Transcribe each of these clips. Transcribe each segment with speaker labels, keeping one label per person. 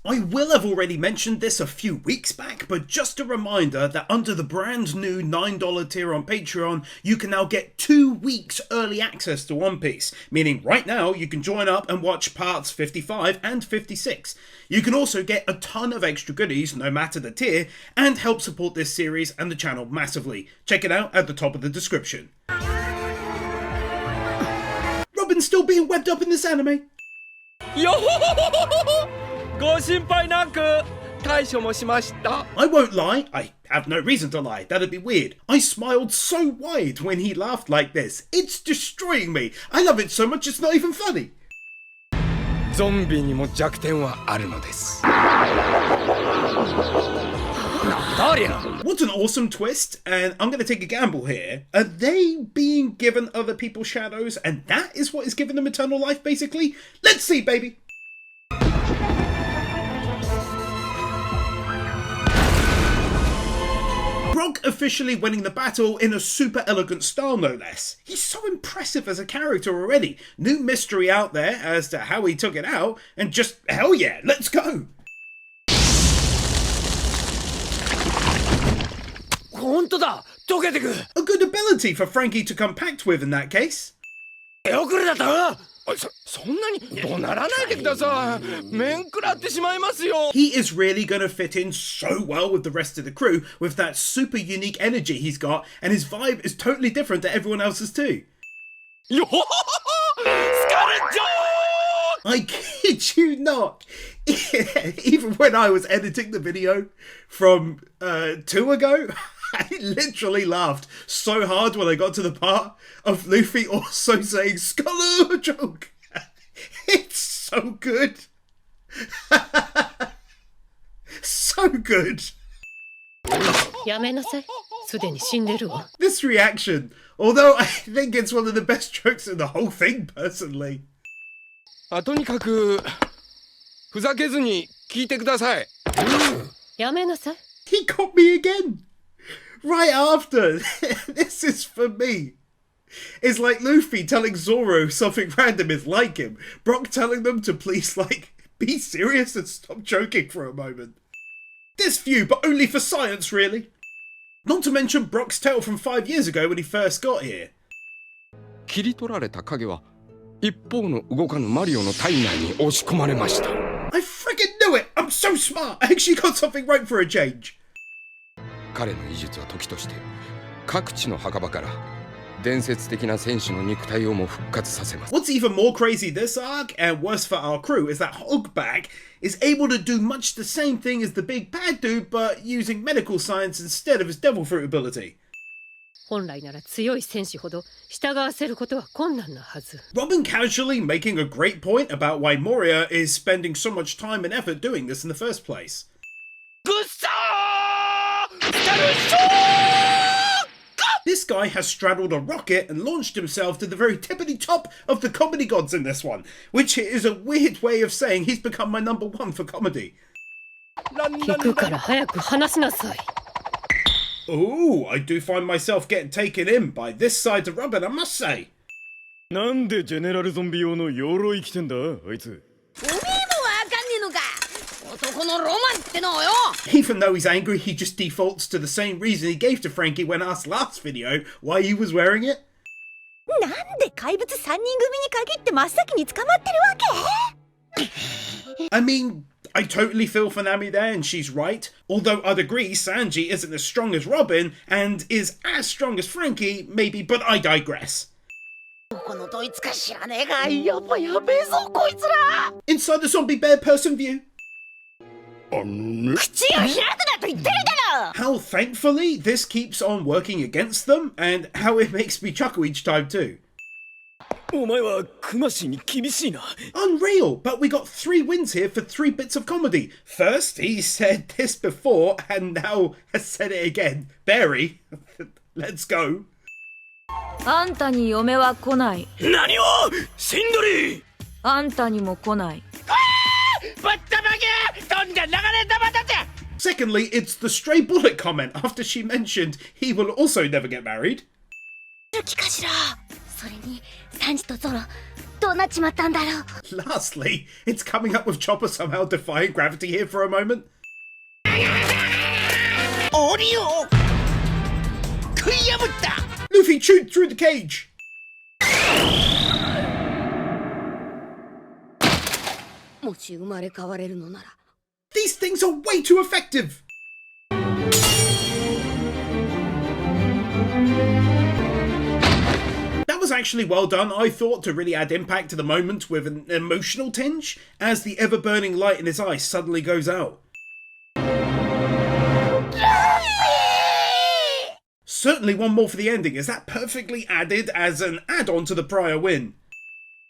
Speaker 1: I will have already mentioned this a few weeks back, but just a reminder that under the brand new $9 tier on Patreon, you can now get 2 weeks early access to One Piece, meaning right now you can join up and watch parts 55 and 56. You can also get a ton of extra goodies, no matter the tier, and help support this series and the channel massively. Check it out at the top of the description. Robin's still being webbed up in this anime.
Speaker 2: Yo! I
Speaker 1: won't lie, I have no reason to lie, that'd be weird. I smiled so wide when he laughed like this. It's destroying me. I love it so much it's not even funny. What an awesome twist, and I'm going to take a gamble here. Are they being given other people's shadows, and that is what is giving them eternal life, basically? Let's see, baby! Brock officially winning the battle in a super elegant style, no less. He's so impressive as a character already. New mystery out there as to how he took it out, and just, hell yeah, let's go! A good ability for Frankie to compact with in that case. He is really going to fit in so well with the rest of the crew with that super unique energy he's got, and his vibe is totally different to everyone else's too. I kid you not. Even when I was editing the video from 2 ago, I literally laughed so hard when I got to the part of Luffy also saying "Scholar joke." It's so good. So good. This reaction, although I think it's one of the best jokes in the whole thing, personally. He got me again. Right after. This is for me. It's like Luffy telling Zoro something random is like him. Brock telling them to please, be serious and stop joking for a moment. This view, but only for science, really. Not to mention Brock's tale from 5 years ago when he first got here. I friggin' knew it! I'm so smart! I actually got something right for a change. What's even more crazy this arc, and worse for our crew, is that Hogback is able to do much the same thing as the big bad dude, but using medical science instead of his devil fruit ability. Robin casually making a great point about why Moria is spending so much time and effort doing this in the first place. This guy has straddled a rocket and launched himself to the very tippity top of the comedy gods in this one, which is a weird way of saying he's become my #1 for comedy. Ooh, I do find myself getting taken in by this side to Robin, I must say. Even though he's angry, he just defaults to the same reason he gave to Frankie when asked last video why he was wearing it. I mean, I totally feel for Nami there, and she's right. Although I'd agree Sanji isn't as strong as Robin, and is as strong as Frankie, maybe, but I digress. Inside the zombie bear person view. How thankfully this keeps on working against them, and how it makes me chuckle each time too. Unreal, but we got 3 wins here for 3 bits of comedy. First, he said this before, and now has said it again. Barry, let's go. Secondly, it's the stray bullet comment after she mentioned he will also never get married. Lastly, it's coming up with Chopper somehow defying gravity here for a moment. Luffy chewed through the cage. These things are way too effective. That was actually well done, I thought, to really add impact to the moment with an emotional tinge as the ever-burning light in his eye suddenly goes out. Certainly one more for the ending, as that perfectly added as an add-on to the prior win.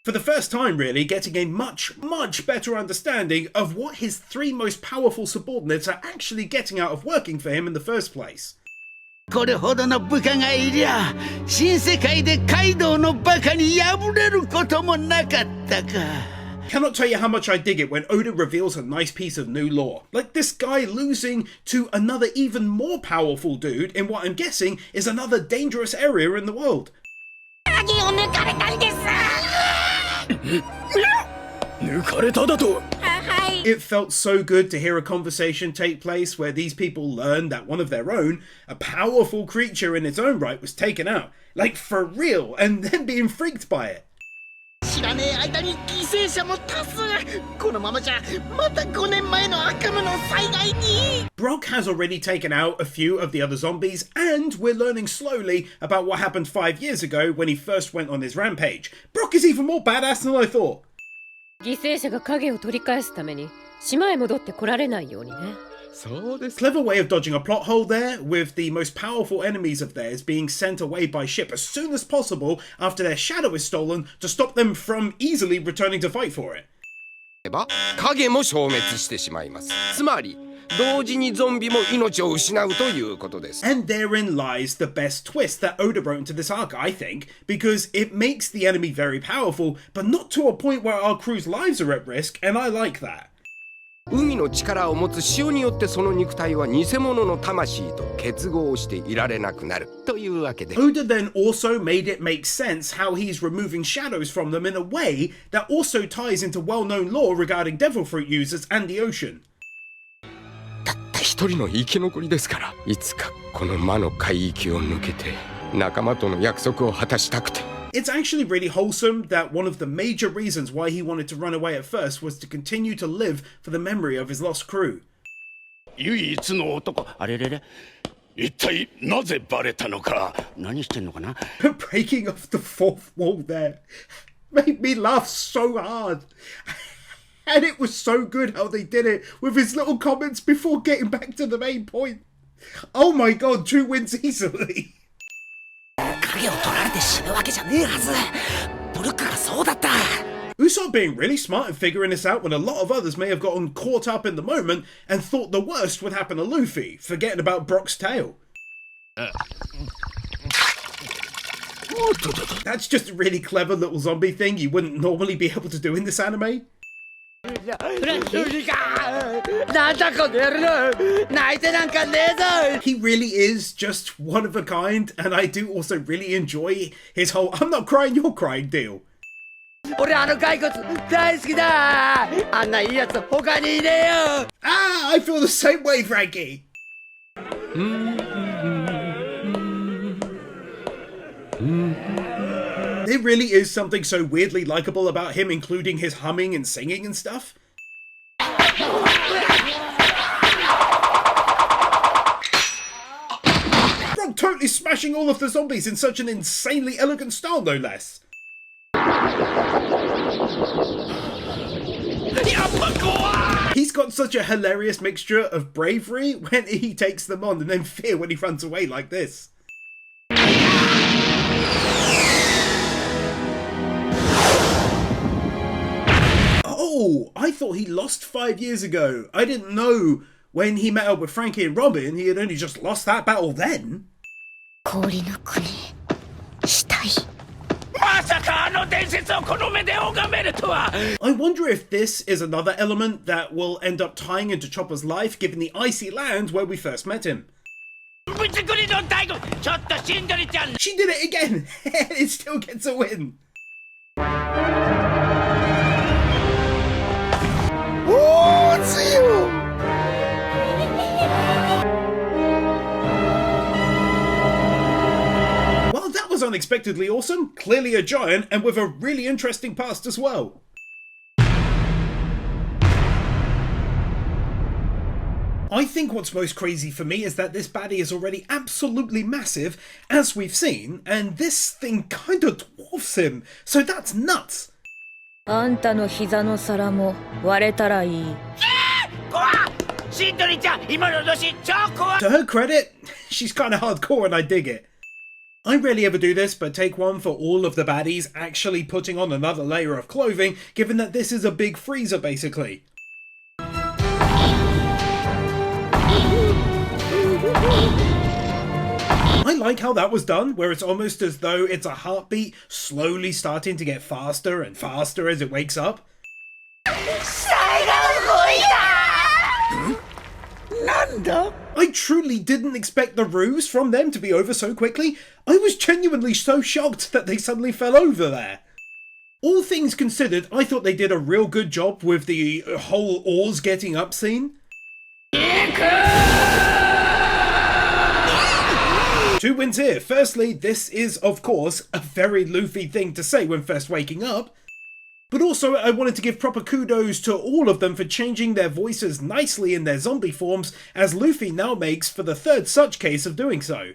Speaker 1: For the first time, really, getting a much better understanding of what his three most powerful subordinates are actually getting out of working for him in the first place. Cannot tell you how much I dig it when Oda reveals a nice piece of new lore. Like this guy losing to another even more powerful dude in what I'm guessing is another dangerous area in the world. It felt so good to hear a conversation take place where these people learned that one of their own, a powerful creature in its own right, was taken out. Like for real, and then being freaked by it. Brock has already taken out a few of the other zombies, and we're learning slowly about what happened 5 years ago when he first went on his rampage. Brock is even more badass than I thought. Clever way of dodging a plot hole there, with the most powerful enemies of theirs being sent away by ship as soon as possible after their shadow is stolen to stop them from easily returning to fight for it. And therein lies the best twist that Oda wrote into this arc, I think, because it makes the enemy very powerful, but not to a point where our crew's lives are at risk, and I like that. Oda then also made it make sense how he's removing shadows from them in a way that also ties into well-known lore regarding devil fruit users and the ocean. It's actually really wholesome that one of the major reasons why he wanted to run away at first was to continue to live for the memory of his lost crew. Breaking off the fourth wall there made me laugh so hard. And it was so good how they did it with his little comments before getting back to the main point. Oh my god, 2 wins easily. Usopp being really smart and figuring this out when a lot of others may have gotten caught up in the moment and thought the worst would happen to Luffy, forgetting about Brock's tail. That's just a really clever little zombie thing you wouldn't normally be able to do in this anime. He really is just one of a kind, and I do also really enjoy his whole "I'm not crying, you're crying" deal. I feel the same way, Frankie. There really is something so weirdly likable about him, including his humming and singing and stuff. Brock totally smashing all of the zombies in such an insanely elegant style, no less. He's got such a hilarious mixture of bravery when he takes them on and then fear when he runs away like this. Oh, I thought he lost 5 years ago. I didn't know when he met up with Frankie and Robin, he had only just lost that battle then. I wonder if this is another element that will end up tying into Chopper's life, given the icy land where we first met him. She did it again! It still gets a win. unexpectedly awesome, clearly a giant, and with a really interesting past as well. I think what's most crazy for me is that this baddie is already absolutely massive, as we've seen, and this thing kinda dwarfs him, so that's nuts!
Speaker 3: To her
Speaker 1: credit, she's kinda hardcore and I dig it. I rarely ever do this, but take one for all of the baddies actually putting on another layer of clothing, given that this is a big freezer basically. I like how that was done, where it's almost as though it's a heartbeat slowly starting to get faster and faster as it wakes up. I truly didn't expect the ruse from them to be over so quickly. I was genuinely so shocked that they suddenly fell over there. All things considered, I thought they did a real good job with the whole oars getting up scene. 2 wins here. Firstly, this is, of course, a very Luffy thing to say when first waking up. But also, I wanted to give proper kudos to all of them for changing their voices nicely in their zombie forms, as Luffy now makes for the third such case of doing so.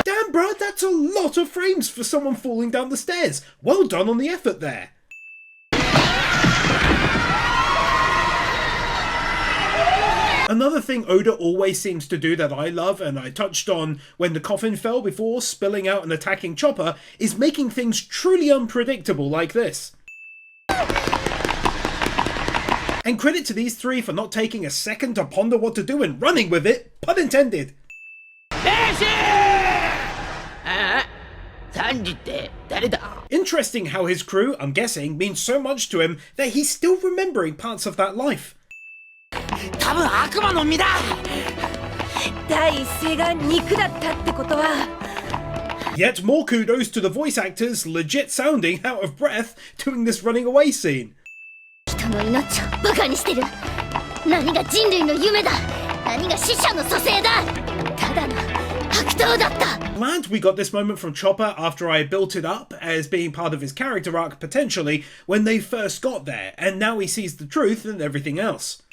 Speaker 1: Damn, bruh, that's a lot of frames for someone falling down the stairs. Well done on the effort there. Another thing Oda always seems to do that I love, and I touched on when the coffin fell before spilling out and attacking Chopper, is making things truly unpredictable like this. And credit to these three for not taking a second to ponder what to do and running with it, pun intended. Interesting how his crew, I'm guessing, means so much to him that he's still remembering parts of that life. Yet more kudos to the voice actors legit sounding out of breath doing this running away scene. Glad we got this moment from Chopper after I built it up as being part of his character arc potentially when they first got there, and now he sees the truth and everything else.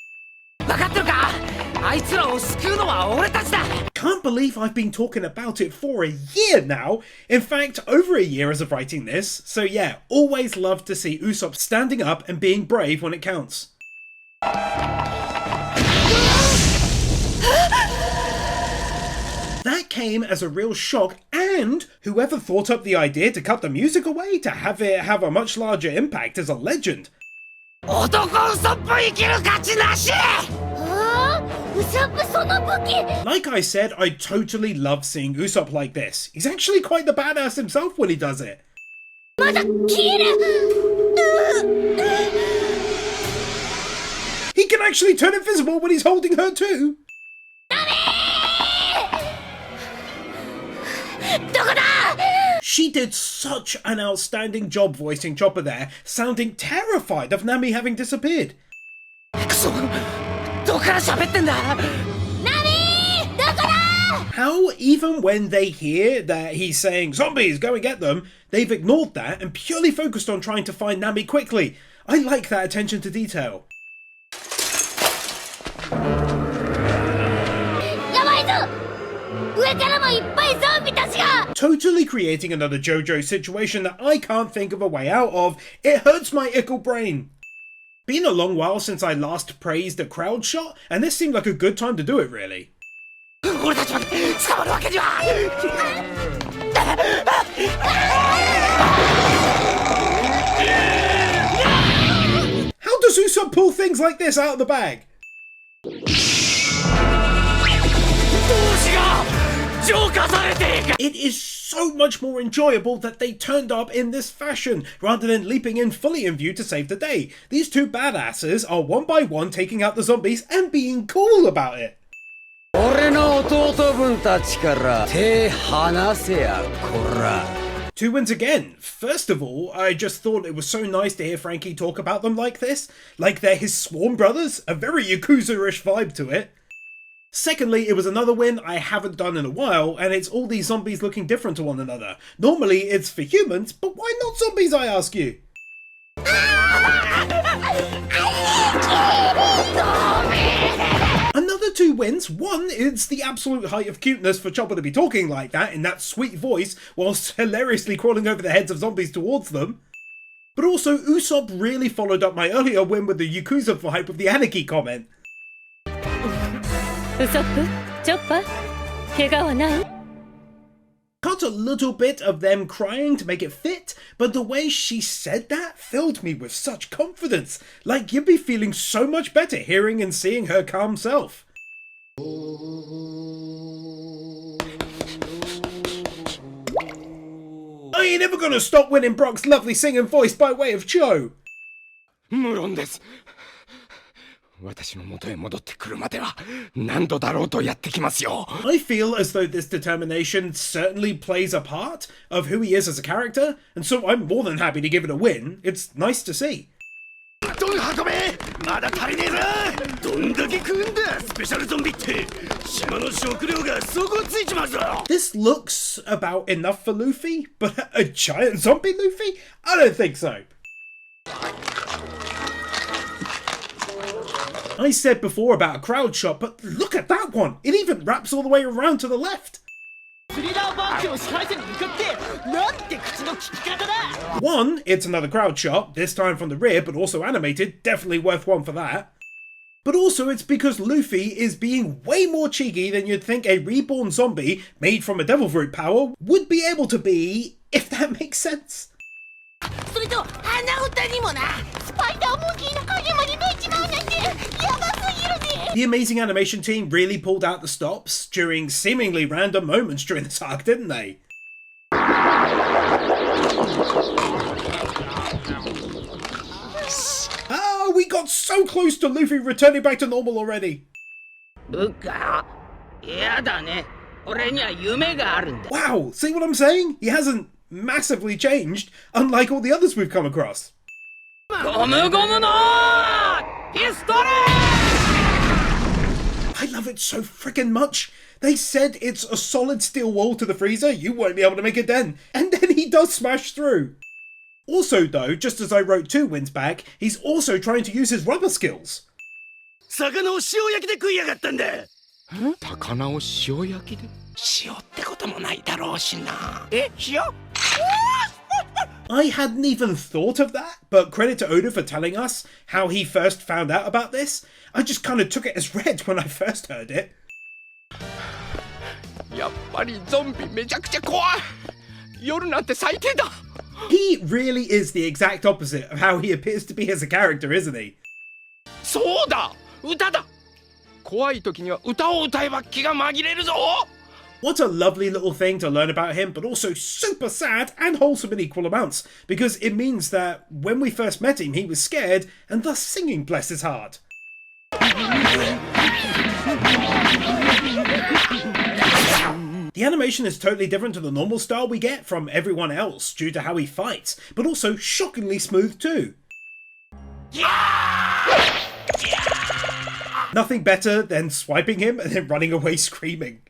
Speaker 1: Can't believe I've been talking about it for a year now. In fact, over a year as of writing this. So yeah, always love to see Usopp standing up and being brave when it counts. That came as a real shock, and whoever thought up the idea to cut the music away to have it have a much larger impact is a legend. Like I said, I totally love seeing Usopp like this. He's actually quite the badass himself when he does it. He can actually turn invisible when he's holding her too. She did such an outstanding job voicing Chopper there, sounding terrified of Nami having disappeared. How even when they hear that he's saying, "Zombies, go and get them," they've ignored that and purely focused on trying to find Nami quickly. I like that attention to detail. Totally creating another JoJo situation that I can't think of a way out of. It hurts my ickle brain. Been a long while since I last praised a crowd shot, and this seemed like a good time to do it, really. How does Usopp pull things like this out of the bag? It is so much more enjoyable that they turned up in this fashion, rather than leaping in fully in view to save the day. These two badasses are one by one taking out the zombies and being cool about it. 2 wins again. First of all, I just thought it was so nice to hear Frankie talk about them like this. Like they're his sworn brothers. A very Yakuza-ish vibe to it. Secondly, it was another win I haven't done in a while, and it's all these zombies looking different to one another. Normally it's for humans, but why not zombies, I ask you? Another 2 wins. One, it's the absolute height of cuteness for Chopper to be talking like that in that sweet voice whilst hilariously crawling over the heads of zombies towards them. But also, Usopp really followed up my earlier win with the Yakuza vibe of the Anarchy comment.
Speaker 3: Usopp, Chopper, 怪我はない?
Speaker 1: Cut a little bit of them crying to make it fit, but the way she said that filled me with such confidence. Like you'd be feeling so much better hearing and seeing her calm self. I ain't ever gonna stop winning Brock's lovely singing voice by way of Cho.
Speaker 4: 無論です。私の元へ戻ってくるまでは何度だろうとやってきますよ。
Speaker 1: I feel as though this determination certainly plays a part of who he is as a character, and so I'm more than happy to give it a win. It's nice to see.
Speaker 4: どん運べまだ足りねえぞどんだけ食うんだスペシャルゾンビって島の食料が底ついちまうぞ
Speaker 1: This looks about enough for Luffy, but a giant zombie Luffy? I don't think so. I said before about a crowd shot, but look at that one! It even wraps all the way around to the left! One, it's another crowd shot, this time from the rear but also animated, definitely worth one for that. But also it's because Luffy is being way more cheeky than you'd think a reborn zombie made from a devil fruit power would be able to be, if that makes sense. The amazing animation team really pulled out the stops during seemingly random moments during this arc, didn't they? Ah, we got so close to Luffy returning back to normal already. Wow, see what I'm saying? He hasn't massively changed, unlike all the others we've come across. I love it so frickin' much. They said it's a solid steel wall to the freezer, you won't be able to make a dent, and then he does smash through. Also though, just as I wrote 2 wins back, he's also trying to use his rubber skills.
Speaker 4: 魚を塩焼きで食いやがったんだ魚を塩焼きで塩ってこともないだろうしな塩
Speaker 1: I hadn't even thought of that, but credit to Oda for telling us how he first found out about this. I just kind of took it as read when I first heard it.
Speaker 4: やっぱりゾンビめちゃくちゃ怖い夜なんて最低だ
Speaker 1: He really is the exact opposite of how he appears to be as a character, isn't he?
Speaker 4: そうだ歌だ怖い時には歌を歌えば気が紛れるぞ
Speaker 1: What a lovely little thing to learn about him, but also super sad and wholesome in equal amounts, because it means that when we first met him, he was scared, and thus singing, bless his heart. The animation is totally different to the normal style we get from everyone else due to how he fights, but also shockingly smooth too. Nothing better than swiping him and then running away screaming.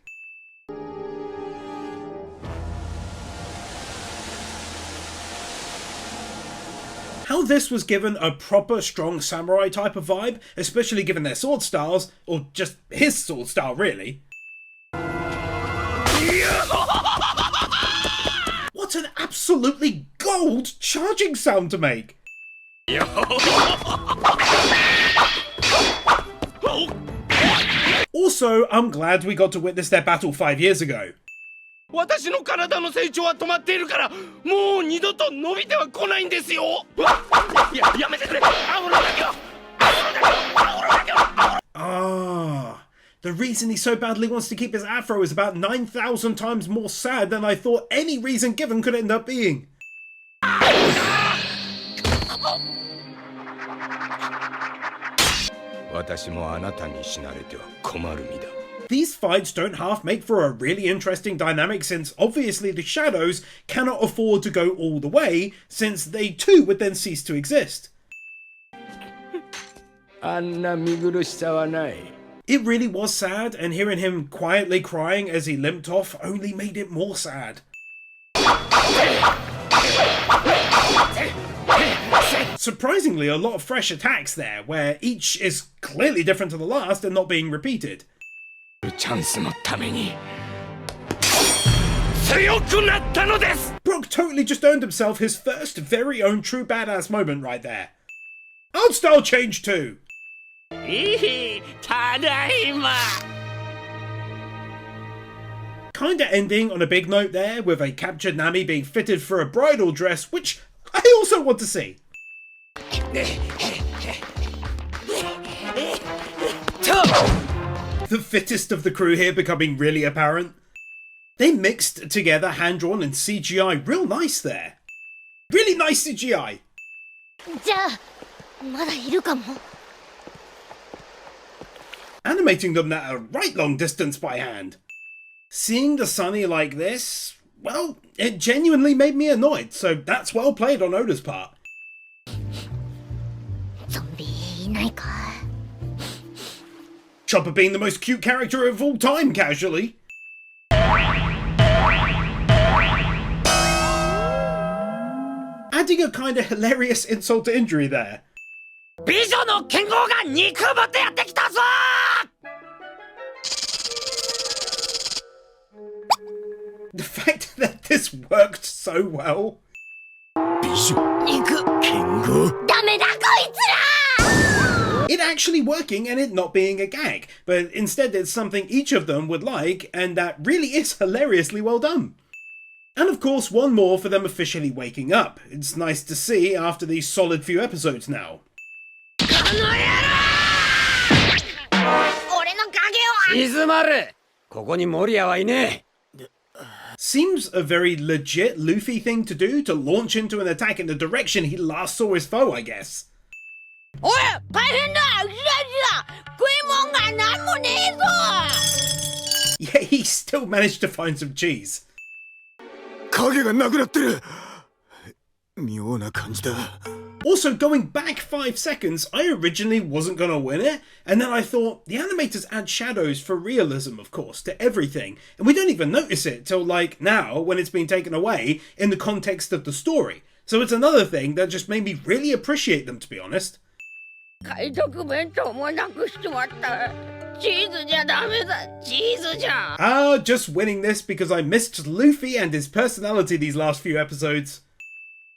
Speaker 1: How this was given a proper strong samurai type of vibe, especially given their sword styles, or just his sword style really. What an absolutely gold charging sound to make! Also, I'm glad we got to witness their battle 5 years ago.
Speaker 4: 私の体の成長は止まっているからもう二度と伸びては来ないんですよやめてくれ
Speaker 1: Ah, the reason he so badly wants to keep his afro is about 9,000 times more sad than I thought any reason given could end up being. These fights don't half make for a really interesting dynamic since obviously the shadows cannot afford to go all the way since they too would then cease to exist. It really was sad, and hearing him quietly crying as he limped off only made it more sad. Surprisingly, a lot of fresh attacks there, where each is clearly different to the last and not being repeated. Brock totally just earned himself his first very own true badass moment right there. Art style change too! Kinda ending on a big note there, with a captured Nami being fitted for a bridal dress, which I also want to see. The fittest of the crew here becoming really apparent. They mixed together hand-drawn and CGI real nice there. Really nice CGI!
Speaker 3: じゃあまだいるかも
Speaker 1: Animating them at a right long distance by hand. Seeing the Sunny like this, well, it genuinely made me annoyed, so that's well played on Oda's part.
Speaker 3: ゾンビいないか
Speaker 1: Chopper being the most cute character of all time, casually. Adding a kinda hilarious insult to injury there.
Speaker 2: 美女の剣豪が肉ぶってやってきたぞ
Speaker 1: The fact that this worked so well.
Speaker 2: 肉
Speaker 4: 剣豪
Speaker 3: ダメだこいつら
Speaker 1: It actually working and it not being a gag, but instead it's something each of them would like, and that really is hilariously well done. And of course, one more for them officially waking up. It's nice to see after these solid few episodes now.
Speaker 3: 俺の影を
Speaker 2: 静まれここにモリアはいねえ
Speaker 1: Seems a very legit Luffy thing to do, to launch into an attack in the direction he last saw his foe, I guess.
Speaker 3: おい大変だうらうら食い物がなんもねえぞ
Speaker 1: Yeah, he still managed to find some cheese.
Speaker 4: 影がなくなってる妙な感じだ
Speaker 1: Also, going back 5 seconds, I originally wasn't gonna win it, and then I thought, the animators add shadows for realism, of course, to everything, and we don't even notice it till, like, now, when it's been taken away in the context of the story. So it's another thing that just made me really appreciate them, to be honest.
Speaker 3: 海賊弁当もなくしちまったチーズじゃダメだチーズじゃ
Speaker 1: Just winning this because I missed Luffy and his personality these last few episodes.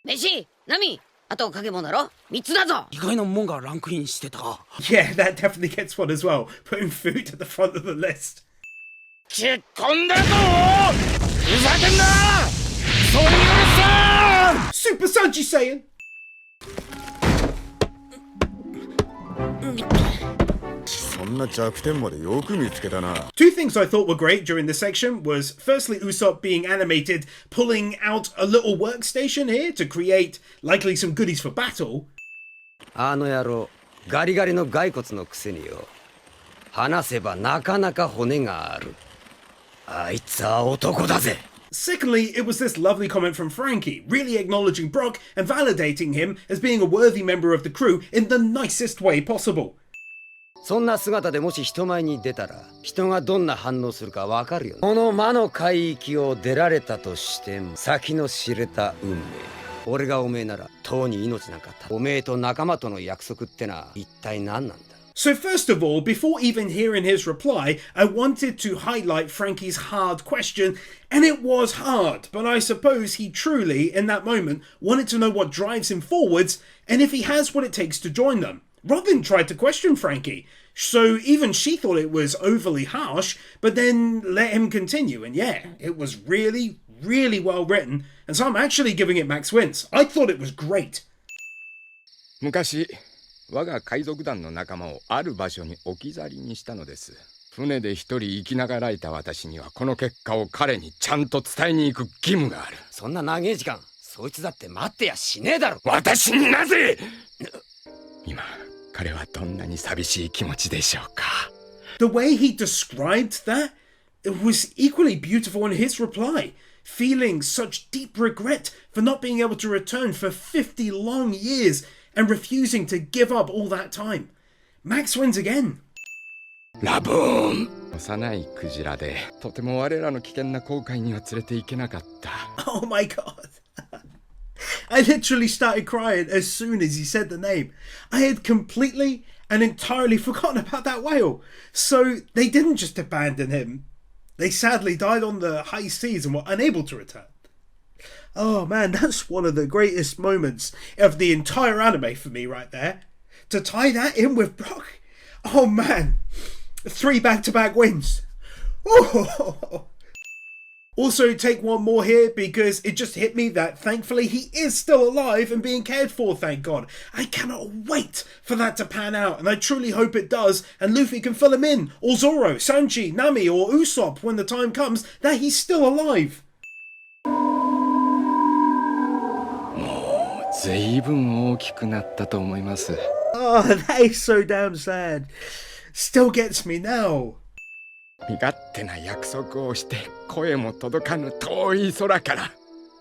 Speaker 3: 飯ナミあと影もだろ3つだぞ
Speaker 2: 意外なもんがランクインしてた
Speaker 1: Yeah, that definitely gets one as well, putting food at the front of the list.
Speaker 2: 突っ込んだぞふざけんなソニアルさん
Speaker 1: Super Sanji Saiyan! Two things I thought were great during this section was, firstly, Usopp being animated, pulling out a little workstation here to create likely some goodies for battle.
Speaker 2: あの野郎ガリガリの骸骨のくせによ話せばなかなか骨があるあいつは男だぜ
Speaker 1: Secondly, it was this lovely comment from Frankie, really acknowledging Brock and validating him as being a worthy member of the crew in the nicest way possible.
Speaker 2: そんな姿でもし人前に出たら人がどんな反応するかわかるよこの魔の海域を出られたとしても先の知れた運命俺がおめえならとうに命なんかおめえと仲間との約束ってのは一体何なんだ
Speaker 1: So first of all, before even hearing his reply, I wanted to highlight Frankie's hard question, and it was hard, but I suppose he truly, in that moment, wanted to know what drives him forwards, and if he has what it takes to join them. Robin tried to question Frankie, so even she thought it was overly harsh, but then let him continue, and yeah, it was really, really well written, and so I'm actually giving it max wins. I thought it was great.
Speaker 5: 昔我が海賊団の仲間をある場所に置き去りにしたのです。船で一人生きながらえた私にはこの結果を彼にちゃんと伝えに行く義務がある。
Speaker 2: そんな長い時間そいつだって待ってやしねえだろ。
Speaker 5: 私になぜ今彼はどんなに寂しい気持ちでしょうか。
Speaker 1: The way he described that, it was equally beautiful in his reply, feeling such deep regret for not being able to return for 50 long years and refusing to give up all that time. Max wins again.
Speaker 4: ラブーン。
Speaker 5: 幼いクジラでとても我らの危険な航海には連れて行けなかった。
Speaker 1: Oh my god. I literally started crying as soon as he said the name. I had completely and entirely forgotten about that whale. So they didn't just abandon him. They sadly died on the high seas and were unable to return. Oh man, that's one of the greatest moments of the entire anime for me right there. To tie that in with Brock. Oh man. 3 back-to-back wins. Oh. Also, take one more here because it just hit me that thankfully he is still alive and being cared for, thank God. I cannot wait for that to pan out, and I truly hope it does, and Luffy can fill him in, or Zoro, Sanji, Nami, or Usopp when the time comes that he's still alive.
Speaker 5: もう随分大きくなったと思います。
Speaker 1: Oh, that is so damn sad. Still gets me now.
Speaker 5: 身勝手な約束をして声も届かぬ遠い空から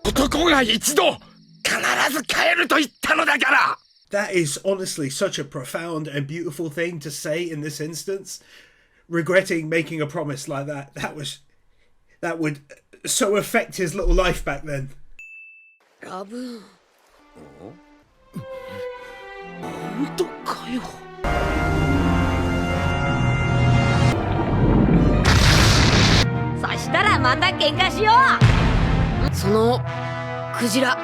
Speaker 5: 男が一度必ず帰ると言ったのだから。
Speaker 1: That is honestly such a profound and beautiful thing to say in this instance. Regretting making a promise like that. That would so affect his little life back then.
Speaker 3: ラブ。
Speaker 4: 本当かよ。
Speaker 3: そしたらまた喧嘩しよう。そのクジラ。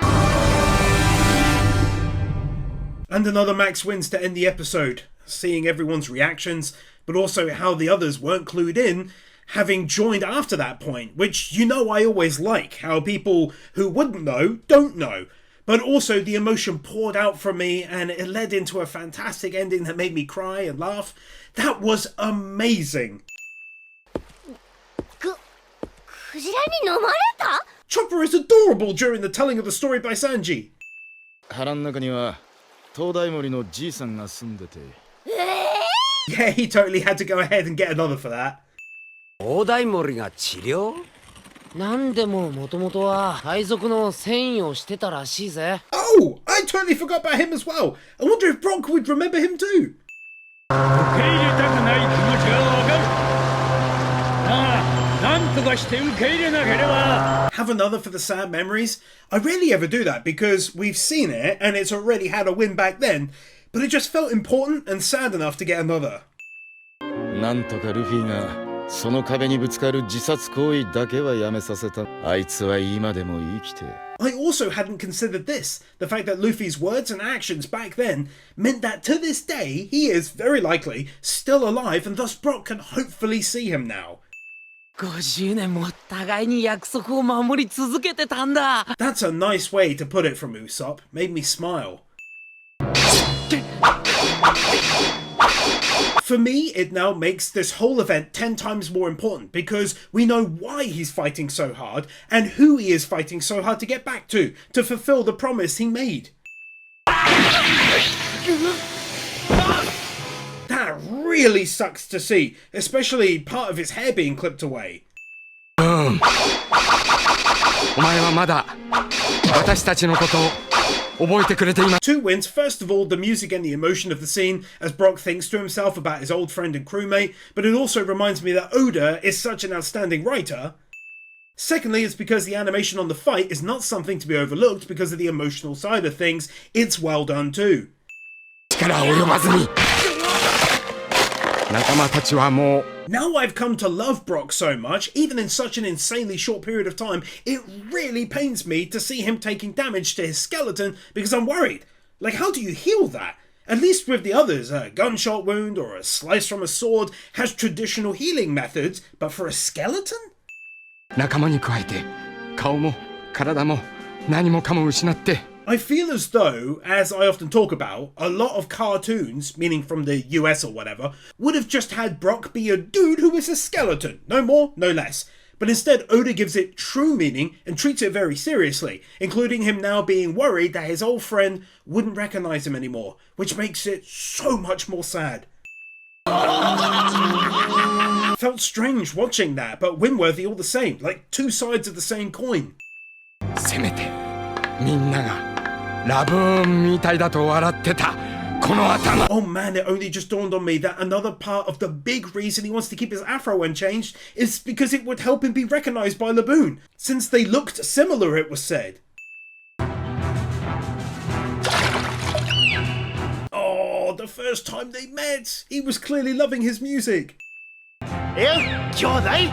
Speaker 1: And another Max wins to end the episode, seeing everyone's reactions, but also how the others weren't clued in, having joined after that point, which you know I always like, how people who wouldn't know don't know. But also the emotion poured out from me and it led into a fantastic ending that made me cry and laugh. That was amazing.
Speaker 3: クジラに飲まれた？
Speaker 1: Chopper is adorable during the telling of the story by Sanji.
Speaker 6: 腹の中には東大森のじいさんが住んでて。
Speaker 1: Yeah, he totally had to go ahead and get another for that.
Speaker 2: 東大森が治療？なんでももともとは海賊の繊維をしてたらしいぜ。
Speaker 1: Oh, I totally forgot about him as well. I wonder if Brock would remember him too.
Speaker 7: 受け入れたくない気持ちがわかる。ああ、なんとかして受け入れなければ。
Speaker 1: Have another for the sad memories? I rarely ever do that because we've seen it and it's already had a win back then, but it just felt important and sad enough to get another.
Speaker 6: なんとかルフィがその壁にぶつかる自殺行為だけはやめさせた。あいつは今でも生きて。
Speaker 1: I also hadn't considered this, the fact that Luffy's words and actions back then meant that to this day he is, very likely, still alive and thus Brock can hopefully see him now.
Speaker 2: 50年も互いに約束を守り続けてたんだ。
Speaker 1: That's a nice way to put it from Usopp, made me smile. For me, it now makes this whole event 10 times more important because we know why he's fighting so hard and who he is fighting so hard to get back to fulfill the promise he made. That really sucks to see, especially part of his hair being clipped away.
Speaker 5: お前はまだ私たちのことを覚えてくれています。
Speaker 1: Two wins. First of all, the music and the emotion of the scene as Brock thinks to himself about his old friend and crewmate, but it also reminds me that Oda is such an outstanding writer. Secondly, it's because the animation on the fight is not something to be overlooked because of the emotional side of things. It's well done too.
Speaker 5: 力及ばずに仲間たちはもう
Speaker 1: Now I've come to love Brock so much, even in such an insanely short period of time, it really pains me to see him taking damage to his skeleton because I'm worried. Like, how do you heal that? At least with the others, a gunshot wound or a slice from a sword has traditional healing methods, but for a skeleton?
Speaker 5: 仲間に加えて顔も体も何もかも失って
Speaker 1: I feel as though, as I often talk about, a lot of cartoons, meaning from the US or whatever, would have just had Brock be a dude who is a skeleton, no more, no less. But instead, Oda gives it true meaning and treats it very seriously, including him now being worried that his old friend wouldn't recognize him anymore, which makes it so much more sad. Felt strange watching that, but win-worthy all the same, like two sides of the same coin.
Speaker 5: せめてみんながラブーンみたいだと笑ってたこ
Speaker 4: この頭
Speaker 1: Oh man, it only just dawned on me that another part of the big reason he wants to keep his afro unchanged is because it would help him be recognised by Laboon, since they looked similar, it was said. Oh, the first time they met, he was clearly loving his music.
Speaker 4: え兄弟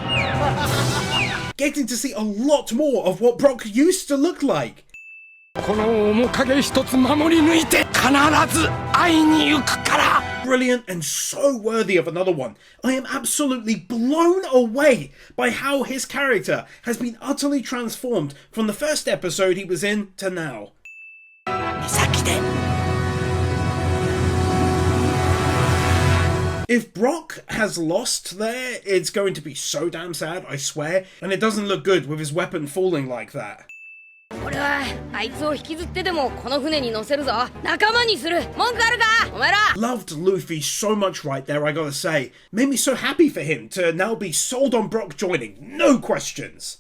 Speaker 1: Getting to see a lot more of what Brock used to look like.
Speaker 4: この面影一つ守り抜いて必ず会いに行くから
Speaker 1: Brilliant and so worthy of another one. I am absolutely blown away by how his character has been utterly transformed from the first episode he was in to now.
Speaker 4: 岬で
Speaker 1: If Brock has lost there, it's going to be so damn sad, I swear, and it doesn't look good with his weapon falling like that.
Speaker 3: 俺はあいつを引きずってでもこの船に乗せるぞ。仲間にする。文句あるかお前ら。
Speaker 1: Loved Luffy so much right there, I gotta say. Made me so happy for him to now be sold on Brock joining, no questions.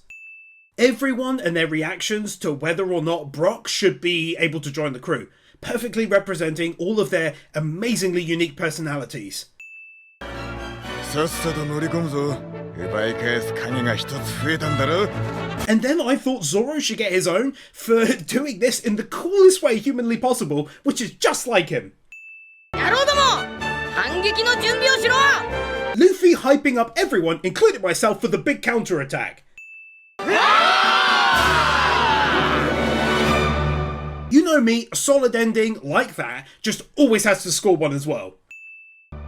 Speaker 1: Everyone and their reactions to whether or not Brock should be able to join the crew, perfectly representing all of their amazingly unique personalities.
Speaker 6: さっさと乗り込むぞ。奪い返す影が一つ増えたんだろ。
Speaker 1: And then I thought Zoro should get his own for doing this in the coolest way humanly possible, which is just like him.
Speaker 3: 野郎ども反撃の準備をしろ
Speaker 1: Luffy hyping up everyone, including myself, for the big counterattack. You know me, a solid ending like that just always has to score one as well.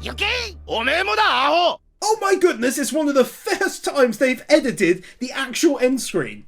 Speaker 4: 行けおめえもだアホ
Speaker 1: Oh my goodness, it's one of the first times they've edited the actual end screen.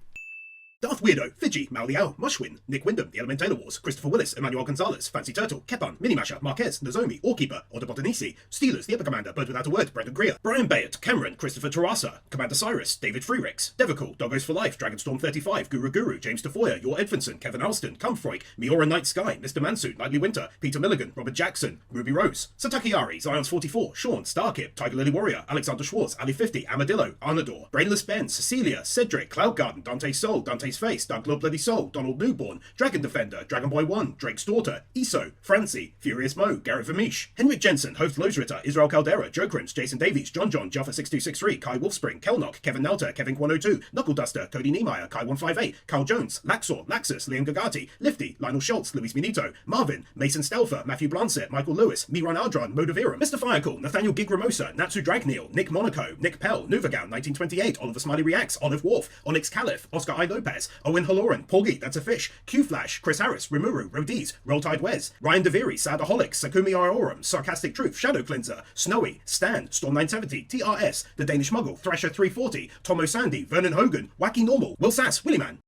Speaker 1: Darth Weirdo, Fiji, Mao Liao, Mushwin, Nick Wyndham, The Elementator Wars, Christopher Willis, Emmanuel Gonzalez, Fancy Turtle, Kepan, Minimasher, Marquez, Nozomi, Orkeeper, Odabotanisi, Steelers, The Epic Commander, Bird Without a Word, Brendan Greer, Brian Bayard, Cameron, Christopher Terrasa, Commander Cyrus, David Freriks, Devicool, Doggos for Life, Dragonstorm 35, Guru, James Defoyer, Yor Edvinson, Kevin Alston, Cumfroig, Miura Night Sky, Mr.Mansu, Nightly Winter, Peter Milligan, Robert Jackson, Ruby Rose, Sataki Ari, Zions 44, Sean, Starkip, Tiger Lily Warrior, Alexander Schwartz, Ali 50, Amadillo, Anador, Brainless Ben, Cecilia, Cedric, Cloud Garden, Dante Sol, Dante's Face, Dark Lord Bloody Soul, Donald Newborn, Dragon Defender, Dragon Boy 1, Drake's Daughter, Iso, Francie, FuriousMoe, Garrett Vermeesh, Henrik Jessen, Host Losritter, Israel Caldera, Joe Crims, Jason Davies, John, Jaffa 6263, Kai Wolfspring, Kelnock, Kevin Nelter, Kevin 102, Knuckle Duster, Kody Niemeier, Kai 158, Carl Jones, Laxor, Laxus, Liam Gagati, Lifty, Lionel Schultz, Luis Minito, Marvin, Mason Stelfer, Matthew Blancet, Michael Lewis, Mihran Ardjian, Modavirum, Mr. Firecool, Nathaniel Gigremosa, Natsu Dragneel, Nick Monaco, Nick Pell, Nuvagown 1928, Oliver Smiley Reacts, OliveWharf, Onyx Calif, Oscar I. Lopez, Owen Halloran, Porgy, That's a Fish, Q-Flash, Chris Harris, Rimuru, Rodies, Roll Tide Wes, Ryan DeViri, Sadaholic, Sakomi Arorim, Sarcastic Truth, Shadow Cleanser, Snowy, Stan, Storm 970, TRS, The Danish Muggle, Thrasher 340, Tomo Sandy, Vernon Hogan, Wacky Normal, Will Sass, Willyman.